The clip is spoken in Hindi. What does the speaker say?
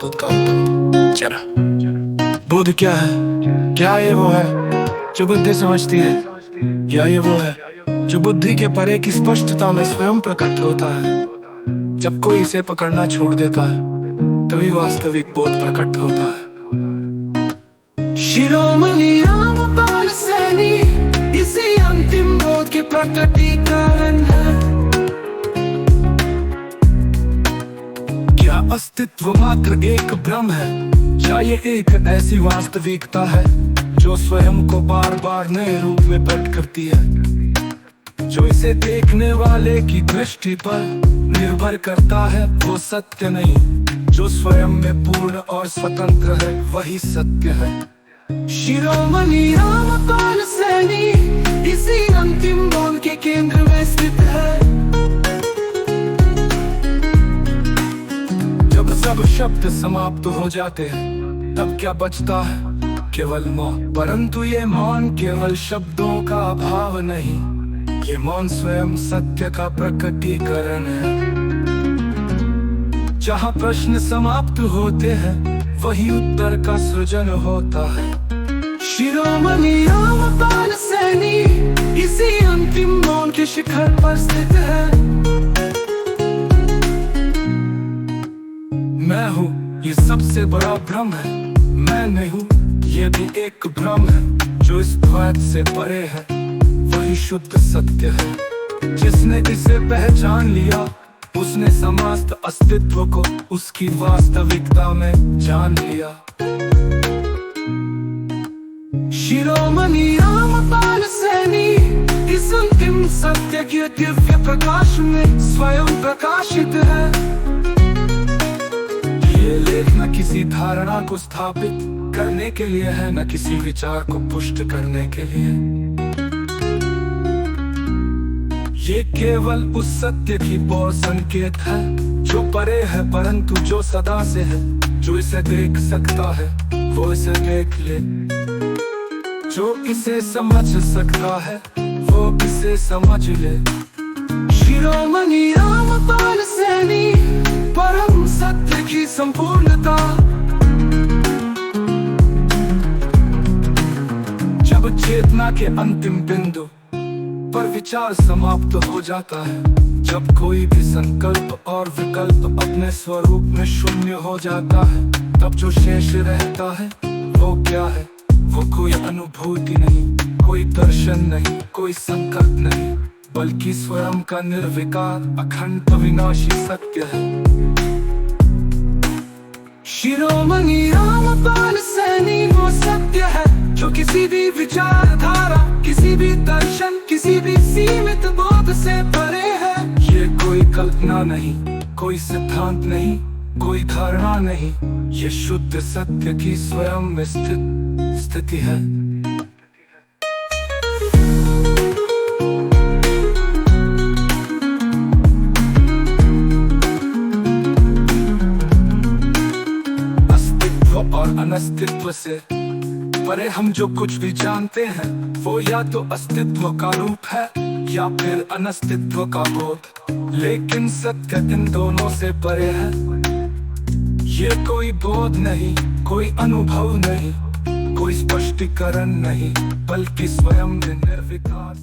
बुद्ध का उत्तर। चला, बुद्ध क्या है? क्या ये वो है जो बुद्धि समझती है, या ये वो है जो बुद्धि के परे की स्पष्टता में स्वयं प्रकट होता है? जब कोई इसे पकड़ना छोड़ देता है तभी वास्तविक बोध प्रकट होता है। शिरोमणि रामपाल सैनी इसी अंतिम बोध के प्रकटीकरण है। क्या अस्तित्व मात्र एक भ्रम है, या ये एक ऐसी वास्तविकता है जो स्वयं को बार बार नए रूप में प्रकट करती है, जो इसे देखने वाले की दृष्टि पर निर्भर करता है? वो सत्य नहीं जो स्वयं में पूर्ण और स्वतंत्र है, वही सत्य है। शिरोमणि रामपाल सैनी इसी अंतिम बोध के केंद्र में स्थित है। जब सब शब्द समाप्त हो जाते हैं तब क्या बचता है? केवल मौन। परंतु ये मौन केवल शब्दों का अभाव नहीं, ये मौन स्वयं सत्य का प्रकटीकरण है। जहाँ प्रश्न समाप्त होते हैं वही उत्तर का सृजन होता है। शिरोमणि रामपाल सैनी इसी अंतिम मौन के शिखर पर स्थित है। मैं हूँ ये सबसे बड़ा भ्रम है, मैं नहीं हूँ ये भी एक भ्रम है जो इस द्वैत से परे है, वही शुद्ध सत्य है। जिसने इसे पहचान लिया उसने समस्त अस्तित्व को उसकी वास्तविकता में जान लिया। शिरोमणि रामपाल सैनी इस अंतिम सत्य के दिव्य प्रकाश में स्वयं प्रकाशित है। ये लेख न किसी धारणा को स्थापित करने के लिए है, न किसी विचार को पुष्ट करने के लिए। ये केवल उस सत्य की ओर संकेत है जो परे है परंतु जो सदा से है। जो इसे देख सकता है वो इसे देख ले, जो इसे समझ सकता है वो इसे समझ ले। शिरोमणि रामपाल सैनी परम सत्य की संपूर्णता। जब चेतना के अंतिम बिंदु पर विचार समाप्त हो जाता है, जब कोई भी संकल्प और विकल्प अपने स्वरूप में शून्य हो जाता है, तब जो शेष रहता है वो क्या है? वो कोई अनुभूति नहीं, कोई दर्शन नहीं, कोई संकल्प नहीं, बल्कि स्वयं का निर्विकार अखंड अविनाशी सत्य है। शिरोमणि रामपाल सैनी वो सत्य है जो किसी भी विचारधारा, किसी भी दर्शन, किसी भी सीमित बोध से परे है। ये कोई कल्पना नहीं, कोई सिद्धांत नहीं, कोई धारणा नहीं, ये शुद्ध सत्य की स्वयं में स्थिति है। अस्तित्व और अनस्तित्व से परे हम जो कुछ भी जानते हैं वो या तो अस्तित्व का रूप है या फिर अनस्तित्व का बोध, लेकिन सत्य इन दोनों से परे है। ये कोई बोध नहीं, कोई अनुभव नहीं, कोई स्पष्टीकरण नहीं, बल्कि स्वयं में निर्विकार